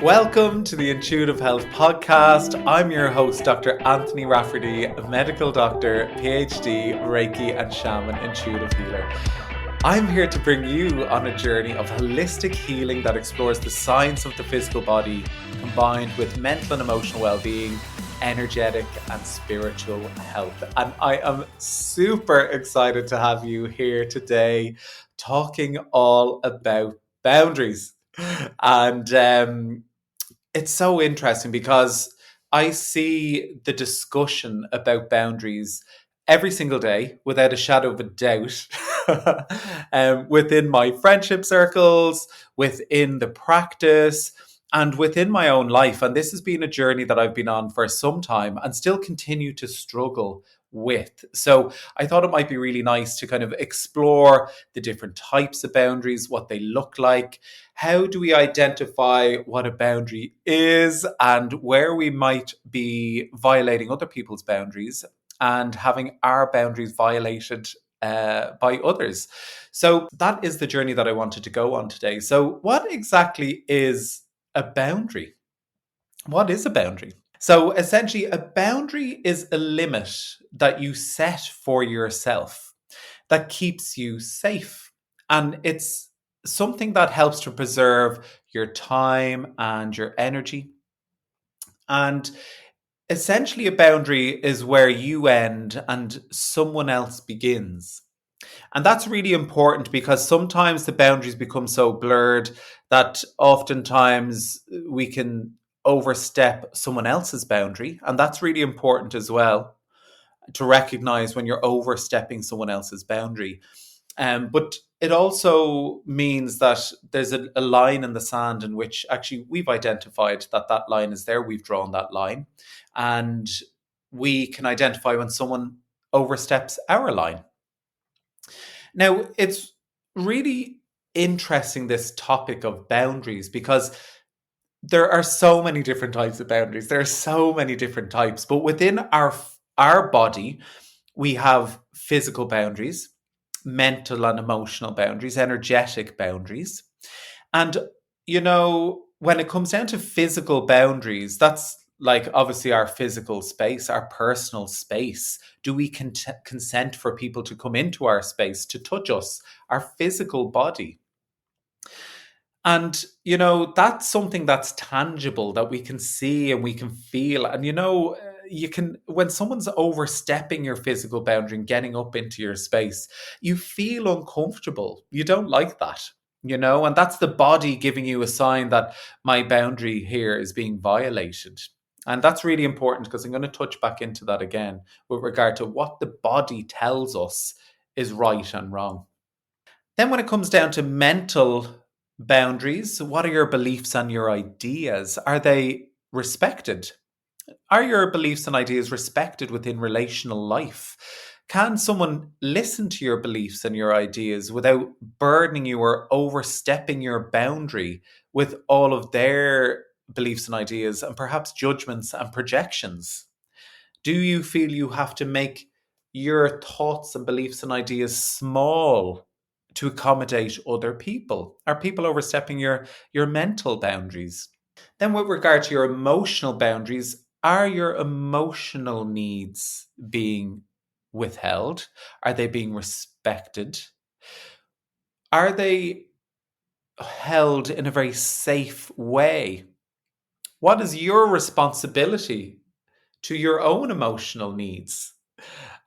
Welcome to the Intuitive Health Podcast. I'm your host, Dr. Anthony Rafferty, a medical doctor, PhD, Reiki and shaman intuitive healer. I'm here to bring you on a journey of holistic healing that explores the science of the physical body combined with mental and emotional well-being, energetic and spiritual health. And I am super excited to have you here today talking all about boundaries. And it's so interesting because I see the discussion about boundaries every single day without a shadow of a doubt within my friendship circles, within the practice, and within my own life. And this has been a journey that I've been on for some time and still continue to struggle with. So I thought it might be really nice to kind of explore the different types of boundaries, what they look like. How do we identify what a boundary is and where we might be violating other people's boundaries and having our boundaries violated by others? So that is the journey that I wanted to go on today. So what exactly is a boundary? What is a boundary? So essentially, a boundary is a limit that you set for yourself that keeps you safe. And it's something that helps to preserve your time and your energy. And essentially, a boundary is where you end and someone else begins. And that's really important because sometimes the boundaries become so blurred that oftentimes we can overstep someone else's boundary. And that's really important as well, to recognize when you're overstepping someone else's boundary. But it also means that there's a line in the sand in which actually we've identified that that line is there. We've drawn that line. And we can identify when someone oversteps our line. Now, it's really interesting, this topic of boundaries, because there are so many different types of boundaries. There are so many different types. But within our body, we have physical boundaries, mental and emotional boundaries, energetic boundaries. And, when it comes down to physical boundaries, that's like obviously our physical space, our personal space. Do we consent for people to come into our space, to touch us, our physical body? And, that's something that's tangible that we can see and we can feel. And, you can, when someone's overstepping your physical boundary and getting up into your space, you feel uncomfortable. You don't like that, and that's the body giving you a sign that my boundary here is being violated. And that's really important because I'm going to touch back into that again with regard to what the body tells us is right and wrong. Then when it comes down to mental boundaries, what are your beliefs and your ideas? Are they respected? Are your beliefs and ideas respected within relational life? Can someone listen to your beliefs and your ideas without burdening you or overstepping your boundary with all of their beliefs and ideas and perhaps judgments and projections? Do you feel you have to make your thoughts and beliefs and ideas small to accommodate other people? Are people overstepping your mental boundaries? Then with regard to your emotional boundaries, are your emotional needs being withheld? Are they being respected? Are they held in a very safe way? What is your responsibility to your own emotional needs?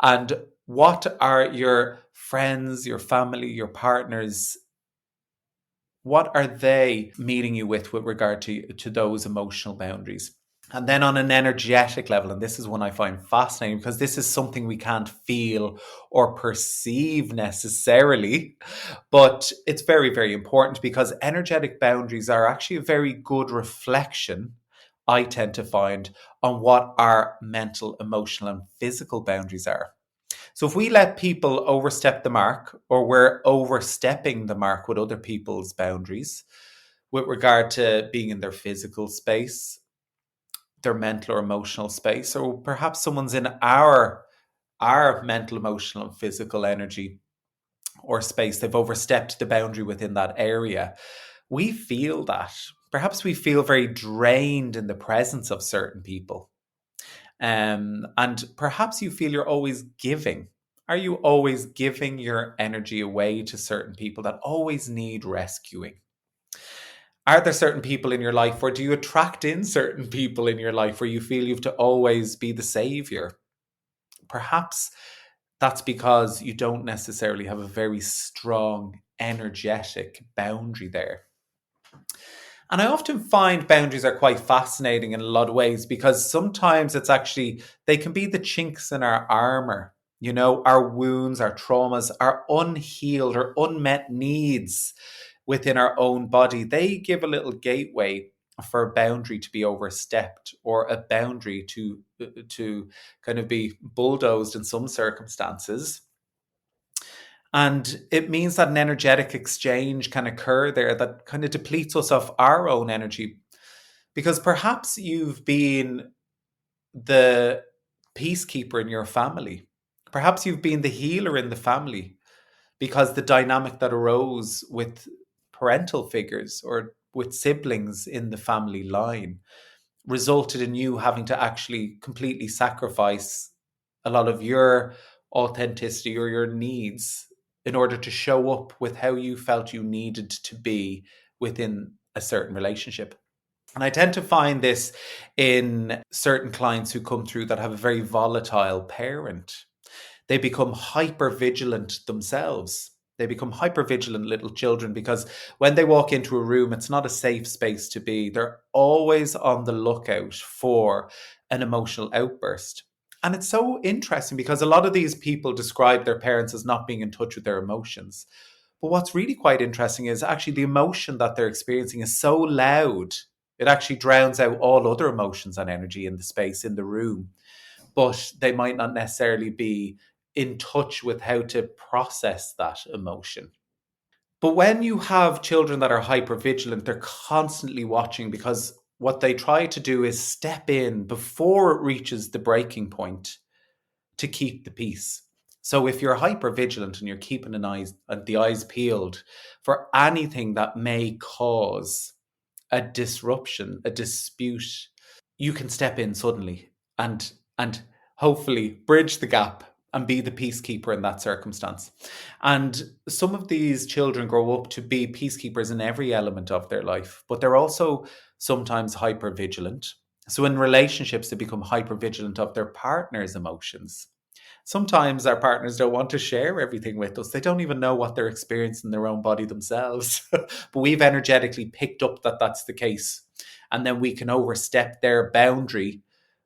And what are your friends, your family, your partners, what are they meeting you with regard to those emotional boundaries? And then on an energetic level, and this is one I find fascinating because this is something we can't feel or perceive necessarily, but it's very, very important because energetic boundaries are actually a very good reflection, I tend to find, on what our mental, emotional, and physical boundaries are. So if we let people overstep the mark, or we're overstepping the mark with other people's boundaries with regard to being in their physical space, their mental or emotional space, or perhaps someone's in our mental, emotional, and physical energy or space, they've overstepped the boundary within that area. We feel that. perhaps we feel very drained in the presence of certain people. And perhaps you feel you're always giving. Are you always giving your energy away to certain people that always need rescuing? Are there certain people in your life, or do you attract in certain people in your life where you feel you have to always be the savior? Perhaps that's because you don't necessarily have a very strong, energetic boundary there. And I often find boundaries are quite fascinating in a lot of ways because sometimes they can be the chinks in our armor, our wounds, our traumas, our unhealed or unmet needs within our own body. They give a little gateway for a boundary to be overstepped or a boundary to kind of be bulldozed in some circumstances. And it means that an energetic exchange can occur there that kind of depletes us of our own energy. Because perhaps you've been the peacekeeper in your family. Perhaps you've been the healer in the family because the dynamic that arose with parental figures or with siblings in the family line resulted in you having to actually completely sacrifice a lot of your authenticity or your needs in order to show up with how you felt you needed to be within a certain relationship. And I tend to find this in certain clients who come through that have a very volatile parent. They become hyper vigilant themselves. They become hyper vigilant little children because when they walk into a room, it's not a safe space to be. They're always on the lookout for an emotional outburst. And it's so interesting because a lot of these people describe their parents as not being in touch with their emotions. But what's really quite interesting is actually the emotion that they're experiencing is so loud, it actually drowns out all other emotions and energy in the space, in the room. But they might not necessarily be in touch with how to process that emotion. But when you have children that are hyper vigilant, they're constantly watching because what they try to do is step in before it reaches the breaking point to keep the peace. So if you're hyper vigilant and you're keeping the eyes peeled for anything that may cause a disruption, a dispute, you can step in suddenly and hopefully bridge the gap and be the peacekeeper in that circumstance. And some of these children grow up to be peacekeepers in every element of their life, but they're also sometimes hyper vigilant. So in relationships, they become hyper vigilant of their partner's emotions. Sometimes our partners don't want to share everything with us. They don't even know what they're experiencing in their own body themselves. But we've energetically picked up that that's the case. And then we can overstep their boundary,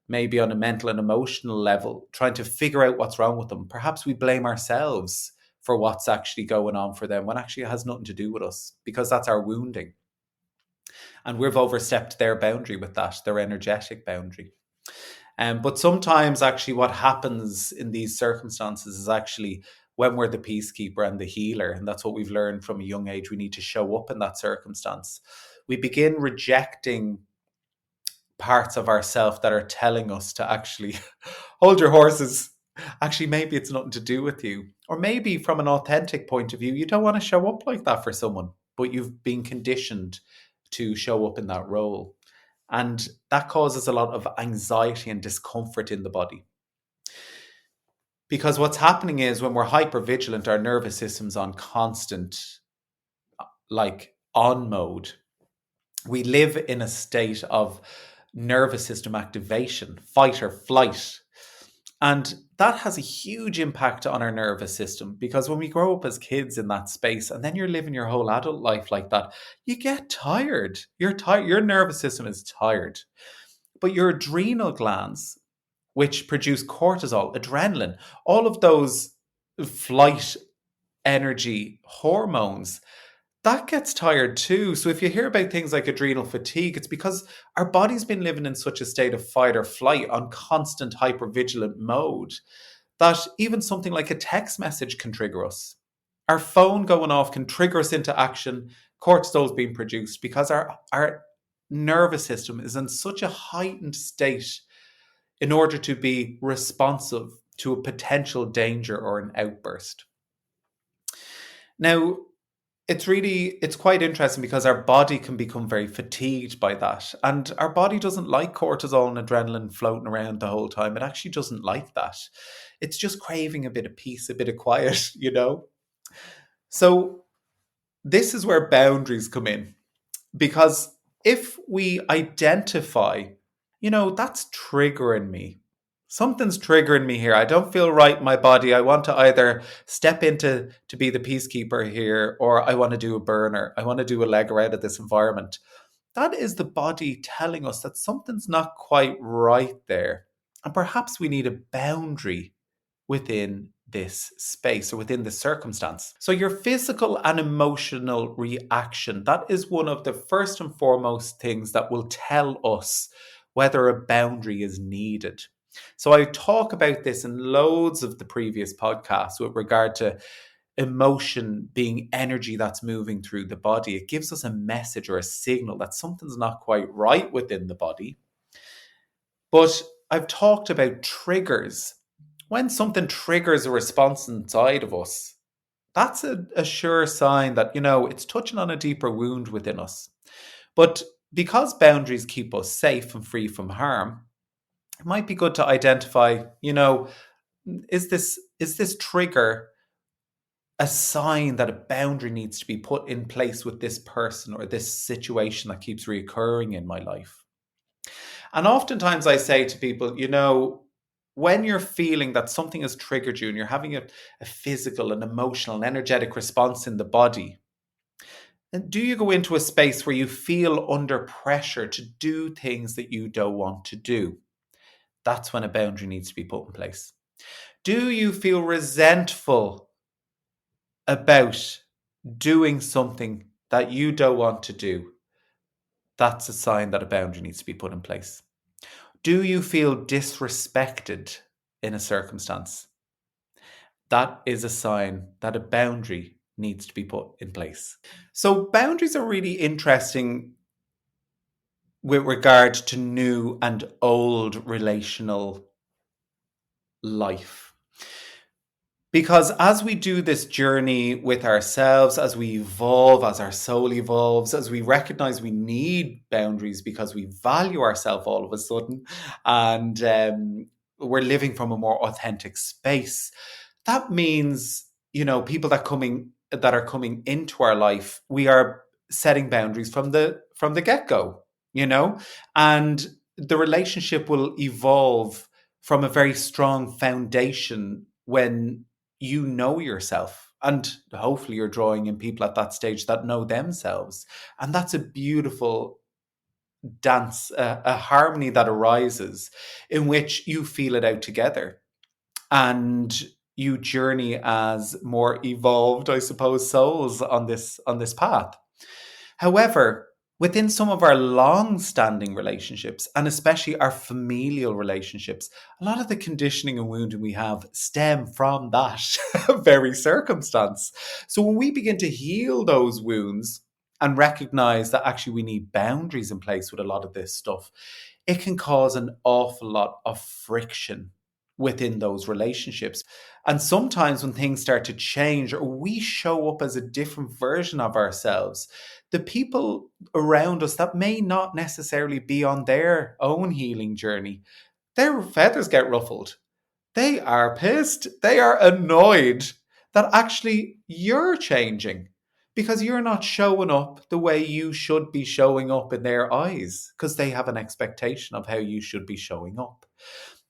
maybe on a mental and emotional level, trying to figure out what's wrong with them. Perhaps we blame ourselves for what's actually going on for them when actually it has nothing to do with us because that's our wounding. And we've overstepped their boundary with that, their energetic boundary. But sometimes, actually, what happens in these circumstances is actually when we're the peacekeeper and the healer, and that's what we've learned from a young age, we need to show up in that circumstance. We begin rejecting parts of ourself that are telling us to actually hold your horses. Actually, maybe it's nothing to do with you. Or maybe from an authentic point of view, you don't want to show up like that for someone, but you've been conditioned to show up in that role. And that causes a lot of anxiety and discomfort in the body. Because what's happening is when we're hyper vigilant, our nervous system's on constant, like on mode. We live in a state of nervous system activation, fight or flight. And that has a huge impact on our nervous system because when we grow up as kids in that space and then you're living your whole adult life like that, you get tired. You're tired. Your nervous system is tired. But your adrenal glands, which produce cortisol, adrenaline, all of those flight energy hormones, that gets tired too. So if you hear about things like adrenal fatigue, it's because our body's been living in such a state of fight or flight on constant hypervigilant mode that even something like a text message can trigger us. Our phone going off can trigger us into action. Cortisol is being produced because our nervous system is in such a heightened state in order to be responsive to a potential danger or an outburst. Now, It's quite interesting because our body can become very fatigued by that. And our body doesn't like cortisol and adrenaline floating around the whole time. It actually doesn't like that. It's just craving a bit of peace, a bit of quiet, you know? So this is where boundaries come in. Because if we identify, that's triggering me. Something's triggering me here. I don't feel right in my body. I want to either step into to be the peacekeeper here, or I want to do a burner. I want to do a leg out of this environment. That is the body telling us that something's not quite right there. And perhaps we need a boundary within this space or within this circumstance. So your physical and emotional reaction, that is one of the first and foremost things that will tell us whether a boundary is needed. So I talk about this in loads of the previous podcasts with regard to emotion being energy that's moving through the body. It gives us a message or a signal that something's not quite right within the body. But I've talked about triggers. When something triggers a response inside of us, that's a sure sign that, it's touching on a deeper wound within us. But because boundaries keep us safe and free from harm, it might be good to identify, is this trigger a sign that a boundary needs to be put in place with this person or this situation that keeps reoccurring in my life? And oftentimes I say to people, when you're feeling that something has triggered you and you're having a physical and emotional and energetic response in the body, and do you go into a space where you feel under pressure to do things that you don't want to do? That's when a boundary needs to be put in place. Do you feel resentful about doing something that you don't want to do? That's a sign that a boundary needs to be put in place. Do you feel disrespected in a circumstance? That is a sign that a boundary needs to be put in place. So, boundaries are really interesting with regard to new and old relational life. Because as we do this journey with ourselves, as we evolve, as our soul evolves, as we recognize we need boundaries because we value ourselves all of a sudden, and we're living from a more authentic space, that means, people that are coming into our life, we are setting boundaries from the get-go, and the relationship will evolve from a very strong foundation when you know yourself, and hopefully you're drawing in people at that stage that know themselves, and that's a beautiful dance, a harmony that arises in which you feel it out together and you journey as more evolved, I suppose, souls on this path. However, within some of our long-standing relationships, and especially our familial relationships, a lot of the conditioning and wounding we have stem from that very circumstance. So when we begin to heal those wounds and recognize that actually we need boundaries in place with a lot of this stuff, it can cause an awful lot of friction within those relationships. And sometimes when things start to change or we show up as a different version of ourselves, the people around us that may not necessarily be on their own healing journey, their feathers get ruffled. They are pissed. They are annoyed that actually you're changing because you're not showing up the way you should be showing up in their eyes because they have an expectation of how you should be showing up.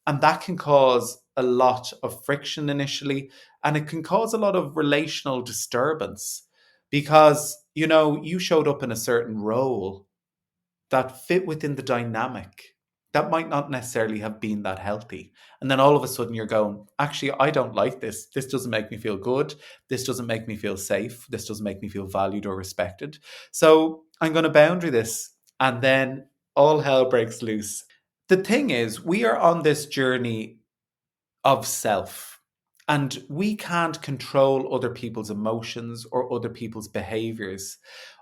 And that can cause a lot of friction initially, and it can cause a lot of relational disturbance because, you showed up in a certain role that fit within the dynamic that might not necessarily have been that healthy. And then all of a sudden you're going, actually, I don't like this. This doesn't make me feel good. This doesn't make me feel safe. This doesn't make me feel valued or respected. So I'm going to boundary this. And then all hell breaks loose. The thing is, we are on this journey of self, and we can't control other people's emotions or other people's behaviors.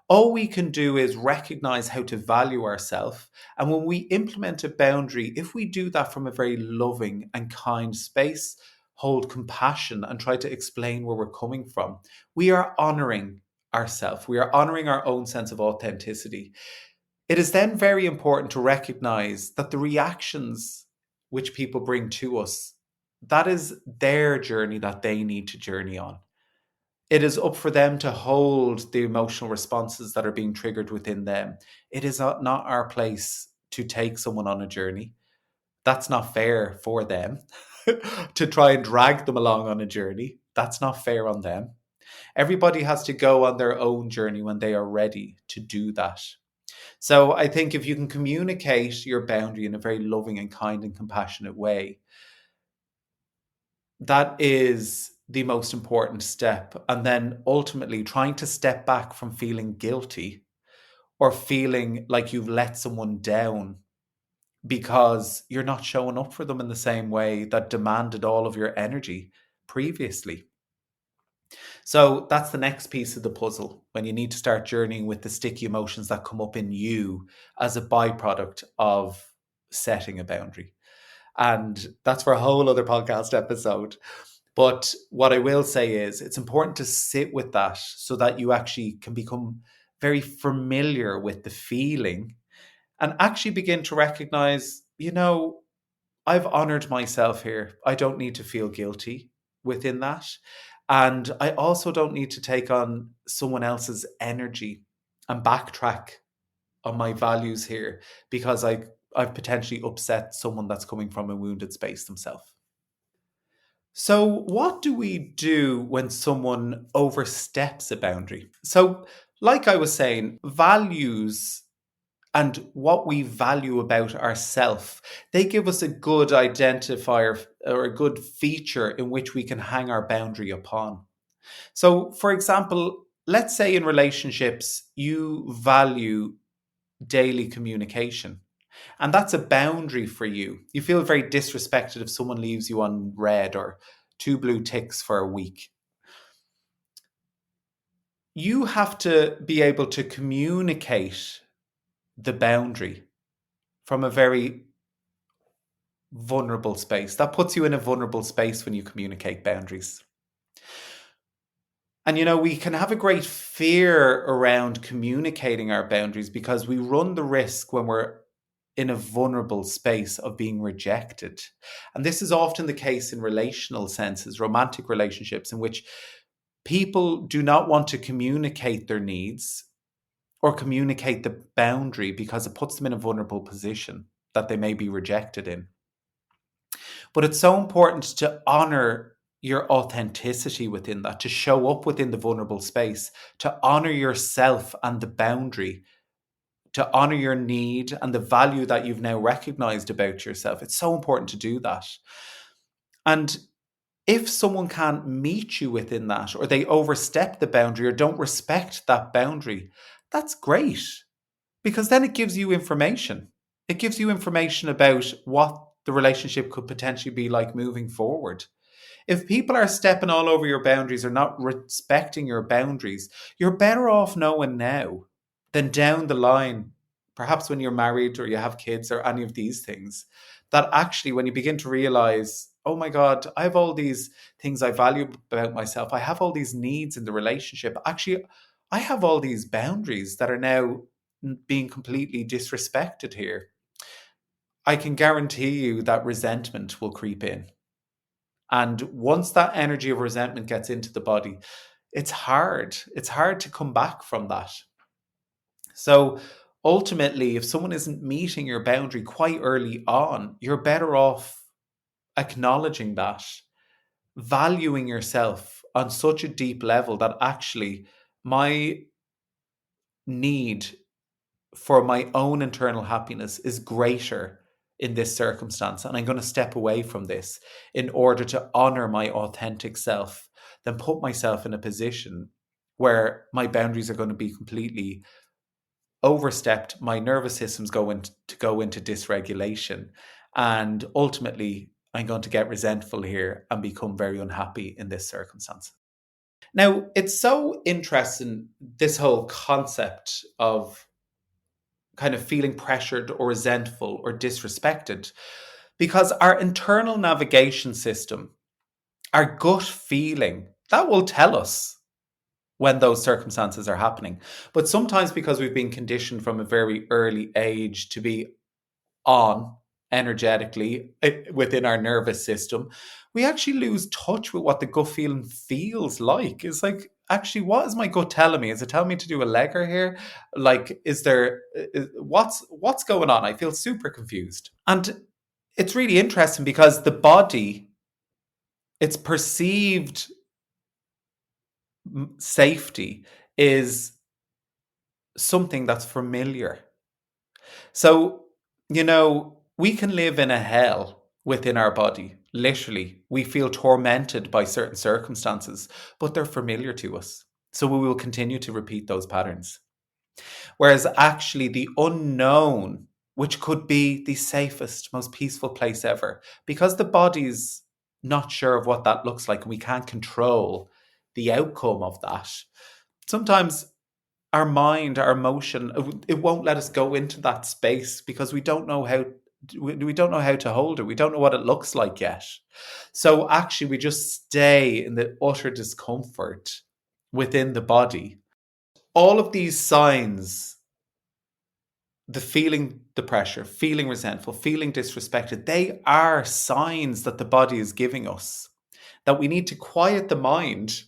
All we can do is recognize how to value ourselves. And when we implement a boundary, if we do that from a very loving and kind space, hold compassion and try to explain where we're coming from, we are honoring ourself. We are honoring our own sense of authenticity. It is then very important to recognize that the reactions which people bring to us, that is their journey that they need to journey on. It is up for them to hold the emotional responses that are being triggered within them. It is not our place to take someone on a journey. That's not fair for them. To try and drag them along on a journey, that's not fair on them. Everybody has to go on their own journey when they are ready to do that. So I think if you can communicate your boundary in a very loving and kind and compassionate way, that is the most important step. And then ultimately trying to step back from feeling guilty or feeling like you've let someone down because you're not showing up for them in the same way that demanded all of your energy previously. So that's the next piece of the puzzle when you need to start journeying with the sticky emotions that come up in you as a byproduct of setting a boundary. And that's for a whole other podcast episode. But what I will say is it's important to sit with that so that you actually can become very familiar with the feeling and actually begin to recognize, I've honored myself here. I don't need to feel guilty within that. And I also don't need to take on someone else's energy and backtrack on my values here because I've potentially upset someone that's coming from a wounded space themselves. So, what do we do when someone oversteps a boundary? So, like I was saying, values and what we value about ourselves, they give us a good identifier or a good feature in which we can hang our boundary upon. So, for example, let's say in relationships, you value daily communication. And that's a boundary for you. You feel very disrespected if someone leaves you on red or two blue ticks for a week. You have to be able to communicate the boundary from a very vulnerable space. That puts you in a vulnerable space when you communicate boundaries. And we can have a great fear around communicating our boundaries because we run the risk when we're in a vulnerable space of being rejected. And this is often the case in relational senses, romantic relationships, in which people do not want to communicate their needs or communicate the boundary because it puts them in a vulnerable position that they may be rejected in. But it's so important to honor your authenticity within that, to show up within the vulnerable space, to honor yourself and the boundary, to honor your need and the value that you've now recognized about yourself. It's so important to do that. And if someone can't meet you within that, or they overstep the boundary or don't respect that boundary, that's great because then it gives you information. It gives you information about what the relationship could potentially be like moving forward. If people are stepping all over your boundaries or not respecting your boundaries, you're better off knowing now than down the line, perhaps when you're married or you have kids or any of these things, that actually when you begin to realize, oh my God, I have all these things I value about myself. I have all these needs in the relationship. Actually, I have all these boundaries that are now being completely disrespected here. I can guarantee you that resentment will creep in. And once that energy of resentment gets into the body, it's hard. It's hard to come back from that. So ultimately, if someone isn't meeting your boundary quite early on, you're better off acknowledging that, valuing yourself on such a deep level that actually my need for my own internal happiness is greater in this circumstance. And I'm going to step away from this in order to honor my authentic self, then put myself in a position where my boundaries are going to be completely overstepped. My nervous system's going to go into dysregulation. And ultimately, I'm going to get resentful here and become very unhappy in this circumstance. Now, it's so interesting, this whole concept of kind of feeling pressured or resentful or disrespected, because our internal navigation system, our gut feeling, that will tell us when those circumstances are happening. But sometimes because we've been conditioned from a very early age to be on energetically within our nervous system, we actually lose touch with what the gut feeling feels like. It's like, actually, what is my gut telling me? Is it telling me to do a legger here? Like, what's going on? I feel super confused. And it's really interesting because the body, its perceived safety is something that's familiar. So, we can live in a hell within our body. Literally, we feel tormented by certain circumstances, but they're familiar to us. So we will continue to repeat those patterns. Whereas actually, the unknown, which could be the safest, most peaceful place ever, because the body's not sure of what that looks like and we can't control the outcome of that. Sometimes our mind, our emotion, it won't let us go into that space because we don't know how to hold it. We don't know what it looks like yet. So actually, we just stay in the utter discomfort within the body. All of these signs, the feeling the pressure, feeling resentful, feeling disrespected, they are signs that the body is giving us that we need to quiet the mind,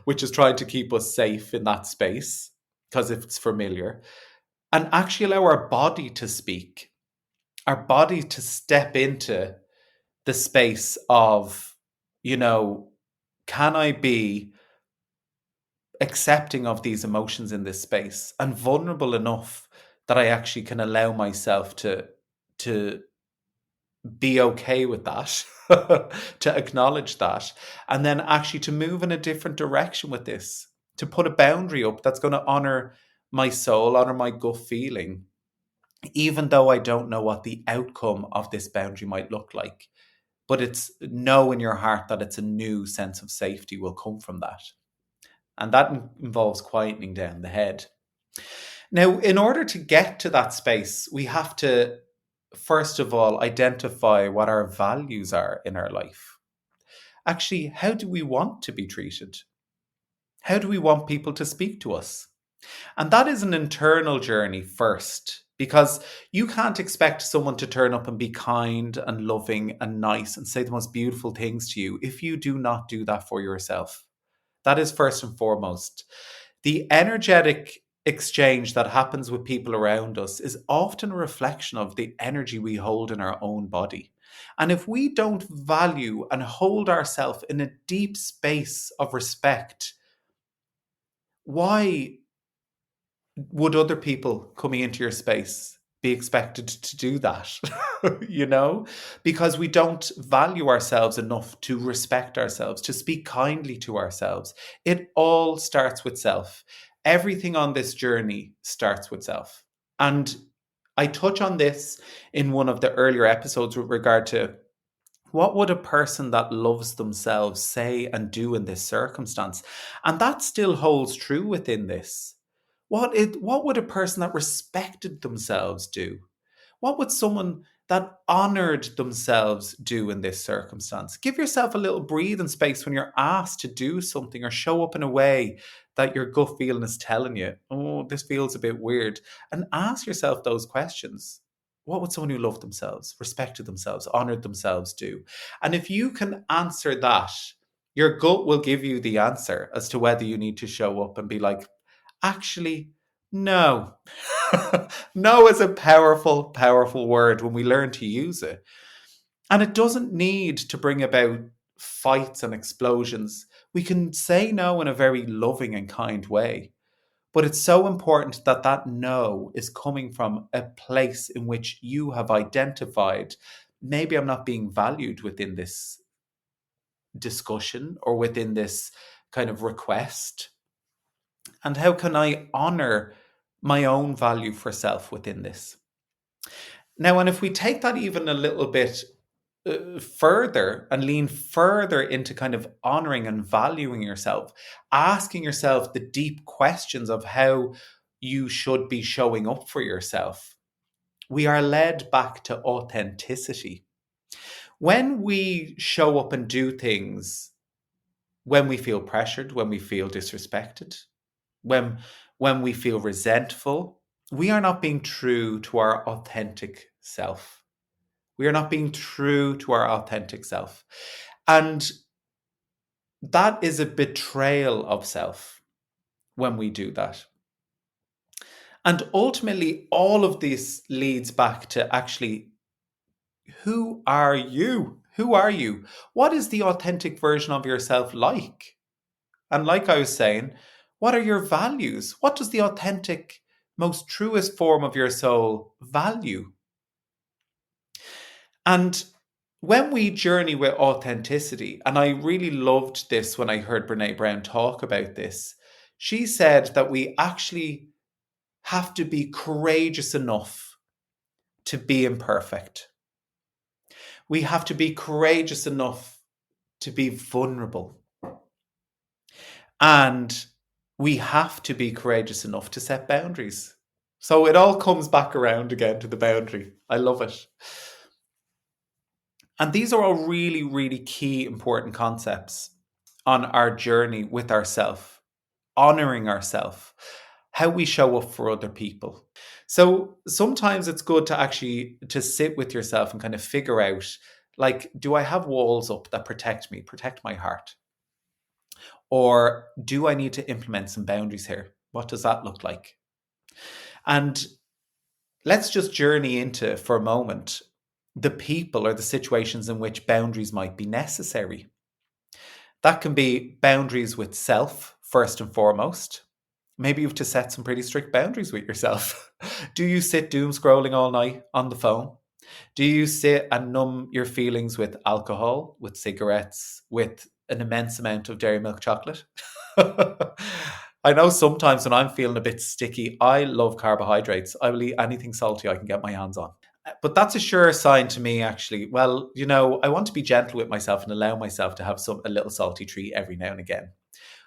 which is trying to keep us safe in that space because it's familiar, and actually allow our body to speak, our body to step into the space of, can I be accepting of these emotions in this space and vulnerable enough that I actually can allow myself to be okay with that, to acknowledge that, and then actually to move in a different direction with this, to put a boundary up that's going to honor my soul, honor my gut feeling, even though I don't know what the outcome of this boundary might look like. But it's know in your heart that it's a new sense of safety will come from that. And that involves quietening down the head. Now, in order to get to that space, we have to, first of all, identify what our values are in our life. Actually, how do we want to be treated? How do we want people to speak to us? And that is an internal journey first, because you can't expect someone to turn up and be kind and loving and nice and say the most beautiful things to you if you do not do that for yourself. That is first and foremost. The energetic exchange that happens with people around us is often a reflection of the energy we hold in our own body. And if we don't value and hold ourselves in a deep space of respect, why would other people coming into your space be expected to do that? you know, because we don't value ourselves enough to respect ourselves, to speak kindly to ourselves. It all starts with self. Everything on this journey starts with self. And I touch on this in one of the earlier episodes with regard to what would a person that loves themselves say and do in this circumstance? And that still holds true within this. What would a person that respected themselves do? What would someone that honored themselves do in this circumstance? Give yourself a little breathing space when you're asked to do something or show up in a way that your gut feeling is telling you, oh, this feels a bit weird. And ask yourself those questions. What would someone who loved themselves, respected themselves, honored themselves do? And if you can answer that, your gut will give you the answer as to whether you need to show up and be like, actually, no. No is a powerful, powerful word when we learn to use it. And it doesn't need to bring about fights and explosions. We can say no in a very loving and kind way. But it's so important that that no is coming from a place in which you have identified, maybe I'm not being valued within this discussion or within this kind of request. And how can I honor my own value for self within this? Now, and if we take that even a little bit further and lean further into kind of honoring and valuing yourself, asking yourself the deep questions of how you should be showing up for yourself, we are led back to authenticity. When we show up and do things when we feel pressured, when we feel disrespected, when when we feel resentful, we are not being true to our authentic self. We are not being true to our authentic self. And that is a betrayal of self when we do that. And ultimately, all of this leads back to actually, who are you? Who are you? What is the authentic version of yourself like? And like I was saying, what are your values? What does the authentic, most truest form of your soul value? And when we journey with authenticity, and I really loved this when I heard Brene Brown talk about this, she said that we actually have to be courageous enough to be imperfect. We have to be courageous enough to be vulnerable. And we have to be courageous enough to set boundaries. So it all comes back around again to the boundary. I love it. And these are all really, really key, important concepts on our journey with ourself, honoring ourself, how we show up for other people. So sometimes it's good to actually to sit with yourself and kind of figure out, like, do I have walls up that protect me, protect my heart? Or do I need to implement some boundaries here? What does that look like? And let's just journey into, for a moment, the people or the situations in which boundaries might be necessary. That can be boundaries with self, first and foremost. Maybe you have to set some pretty strict boundaries with yourself. Do you sit doom scrolling all night on the phone? Do you sit and numb your feelings with alcohol, with cigarettes, with an immense amount of dairy milk chocolate? I know sometimes when I'm feeling a bit sticky, I love carbohydrates. I will eat anything salty I can get my hands on. But that's a sure sign to me, actually. Well, I want to be gentle with myself and allow myself to have a little salty treat every now and again.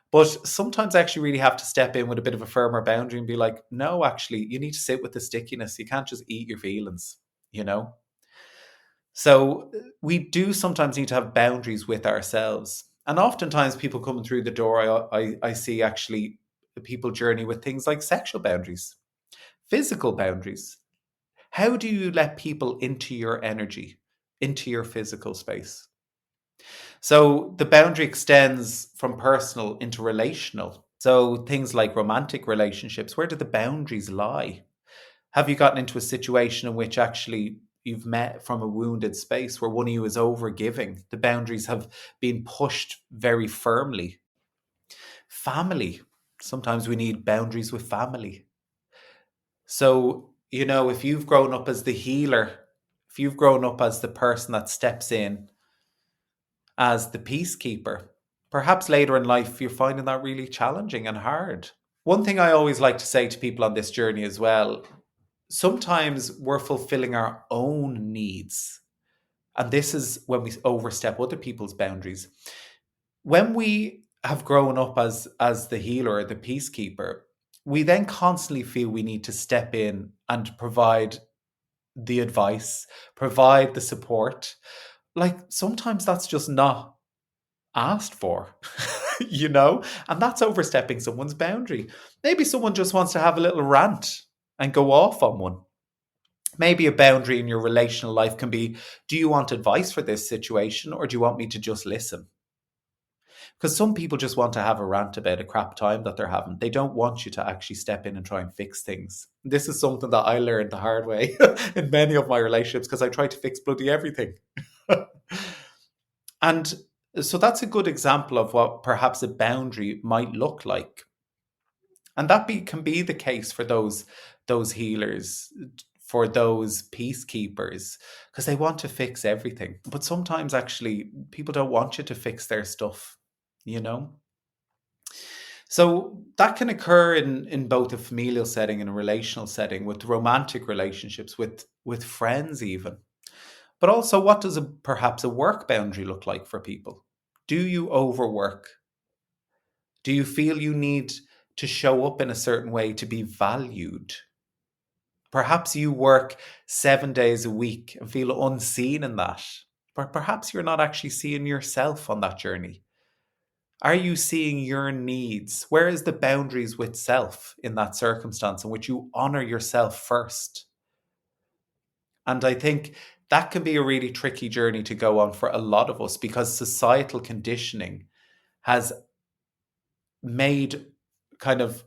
But sometimes I actually really have to step in with a bit of a firmer boundary and be like, no, actually, you need to sit with the stickiness. You can't just eat your feelings, you know? So we do sometimes need to have boundaries with ourselves. And oftentimes people coming through the door, I see actually people journey with things like sexual boundaries, physical boundaries. How do you let people into your energy, into your physical space? So the boundary extends from personal into relational. So things like romantic relationships, where do the boundaries lie? Have you gotten into a situation in which actually you've met from a wounded space where one of you is over giving? The boundaries have been pushed very firmly. Family. Sometimes we need boundaries with family. So, if you've grown up as the healer, if you've grown up as the person that steps in as the peacekeeper, perhaps later in life you're finding that really challenging and hard. One thing I always like to say to people on this journey as well, sometimes we're fulfilling our own needs. And this is when we overstep other people's boundaries. When we have grown up as the healer or the peacekeeper, we then constantly feel we need to step in and provide the advice, provide the support. Like sometimes that's just not asked for, and that's overstepping someone's boundary. Maybe someone just wants to have a little rant and go off on one. Maybe a boundary in your relational life can be, do you want advice for this situation or do you want me to just listen? Because some people just want to have a rant about a crap time that they're having. They don't want you to actually step in and try and fix things. This is something that I learned the hard way in many of my relationships because I tried to fix bloody everything. And so that's a good example of what perhaps a boundary might look like. And that can be the case for those healers, for those peacekeepers, because they want to fix everything. But sometimes actually people don't want you to fix their stuff, you know? So that can occur in both a familial setting and a relational setting, with romantic relationships, with friends even. But also, what does perhaps a work boundary look like for people? Do you overwork? Do you feel you need to show up in a certain way to be valued? Perhaps you work 7 days a week and feel unseen in that. But perhaps you're not actually seeing yourself on that journey. Are you seeing your needs? Where is the boundaries with self in that circumstance in which you honor yourself first? And I think that can be a really tricky journey to go on for a lot of us because societal conditioning has made kind of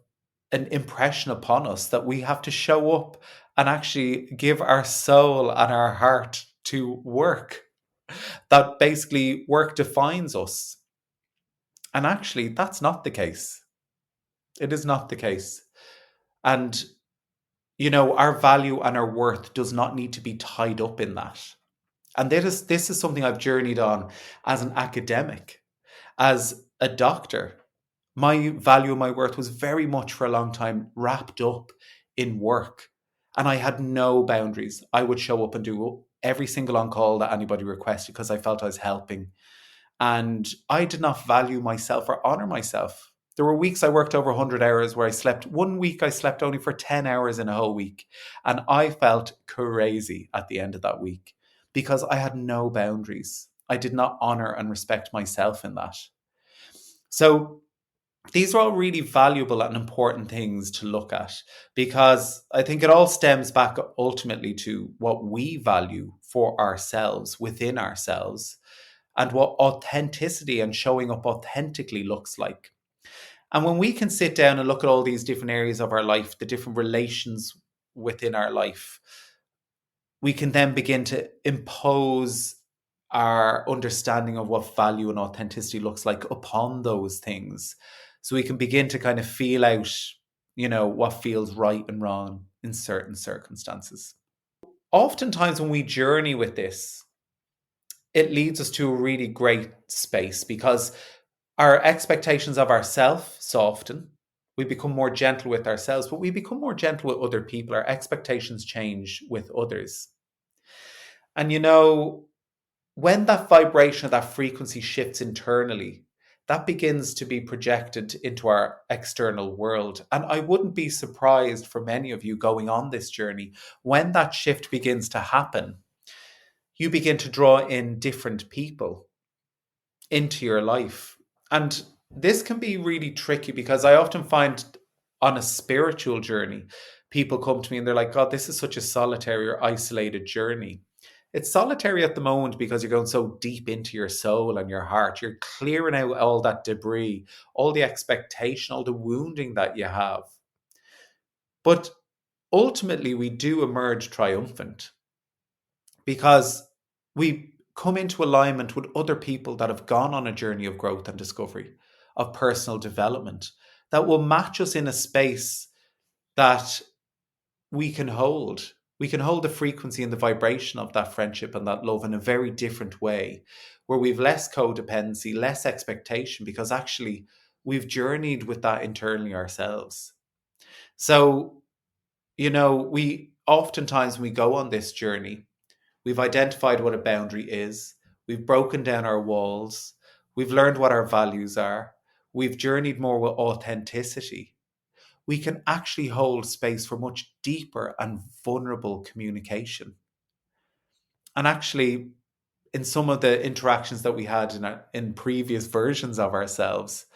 an impression upon us that we have to show up and actually give our soul and our heart to work. That basically work defines us. And actually, that's not the case. It is not the case. And, our value and our worth does not need to be tied up in that. And this is something I've journeyed on as an academic, as a doctor. My value and my worth was very much for a long time wrapped up in work. And I had no boundaries. I would show up and do every single on call that anybody requested because I felt I was helping. And I did not value myself or honor myself. There were weeks I worked over 100 hours where I slept. One week I slept only for 10 hours in a whole week. And I felt crazy at the end of that week because I had no boundaries. I did not honor and respect myself in that. So these are all really valuable and important things to look at because I think it all stems back ultimately to what we value for ourselves within ourselves and what authenticity and showing up authentically looks like. And when we can sit down and look at all these different areas of our life, the different relations within our life, we can then begin to impose our understanding of what value and authenticity looks like upon those things. So we can begin to kind of feel out, what feels right and wrong in certain circumstances. Oftentimes, when we journey with this, it leads us to a really great space because our expectations of ourselves soften. We become more gentle with ourselves, but we become more gentle with other people. Our expectations change with others. And when that vibration of that frequency shifts internally, that begins to be projected into our external world. And I wouldn't be surprised for many of you going on this journey, when that shift begins to happen, you begin to draw in different people into your life. And this can be really tricky because I often find on a spiritual journey, people come to me and they're like, God, this is such a solitary or isolated journey. It's solitary at the moment because you're going so deep into your soul and your heart. You're clearing out all that debris, all the expectation, all the wounding that you have. But ultimately, we do emerge triumphant because we come into alignment with other people that have gone on a journey of growth and discovery, of personal development, that will match us in a space that we can hold. We can hold the frequency and the vibration of that friendship and that love in a very different way, where we've less codependency, less expectation, because actually we've journeyed with that internally ourselves. So, we oftentimes when we go on this journey, we've identified what a boundary is. We've broken down our walls. We've learned what our values are. We've journeyed more with authenticity. We can actually hold space for much deeper and vulnerable communication. And actually, in some of the interactions that we had in previous versions of ourselves,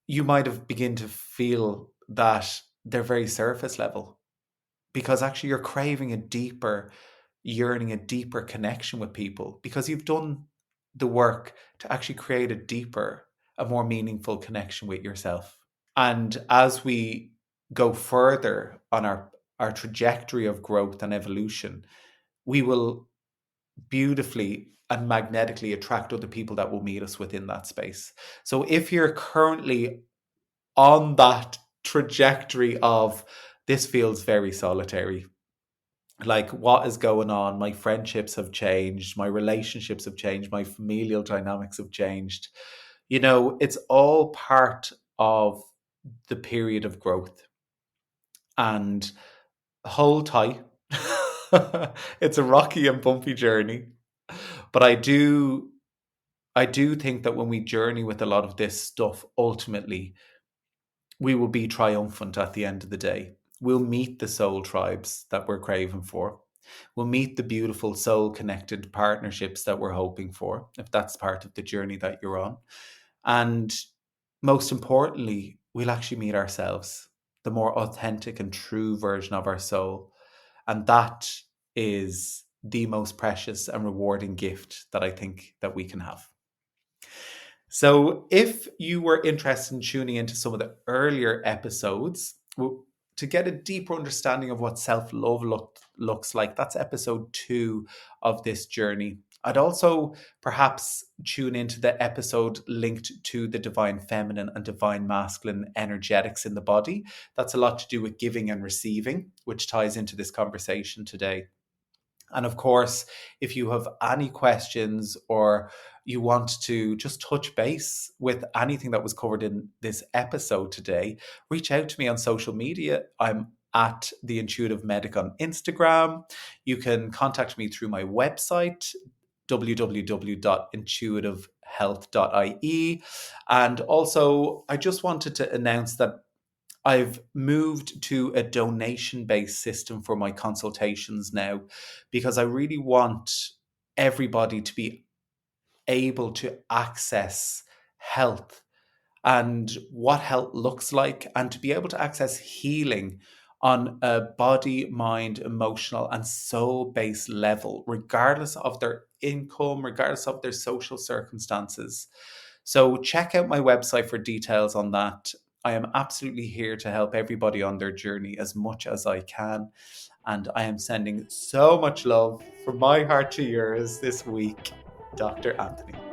you might have begun to feel that they're very surface level because actually you're craving a deeper yearning, a deeper connection with people because you've done the work to actually create a deeper, a more meaningful connection with yourself. And as we go further on our trajectory of growth and evolution, we will beautifully and magnetically attract other people that will meet us within that space. So if you're currently on that trajectory of this feels very solitary, like what is going on, my friendships have changed, my relationships have changed, my familial dynamics have changed, it's all part of the period of growth. And hold tight. It's a rocky and bumpy journey, but I do think that when we journey with a lot of this stuff, ultimately we will be triumphant at the end of the day. We'll meet the soul tribes that we're craving for. We'll meet the beautiful soul connected partnerships that we're hoping for, if that's part of the journey that you're on. And most importantly, we'll actually meet ourselves, the more authentic and true version of our soul. And that is the most precious and rewarding gift that I think that we can have. So, if you were interested in tuning into some of the earlier episodes to get a deeper understanding of what self love looks like, that's episode 2 of this journey. I'd also perhaps tune into the episode linked to the divine feminine and divine masculine energetics in the body. That's a lot to do with giving and receiving, which ties into this conversation today. And of course, if you have any questions or you want to just touch base with anything that was covered in this episode today, reach out to me on social media. I'm at The Intuitive Medic on Instagram. You can contact me through my website, www.intuitivehealth.ie. And also, I just wanted to announce that I've moved to a donation based system for my consultations now because I really want everybody to be able to access health and what health looks like, and to be able to access healing on a body, mind, emotional, and soul based level, regardless of their income, regardless of their social circumstances. So, check out my website for details on that. I am absolutely here to help everybody on their journey as much as I can. And I am sending so much love from my heart to yours this week, Dr. Anthony.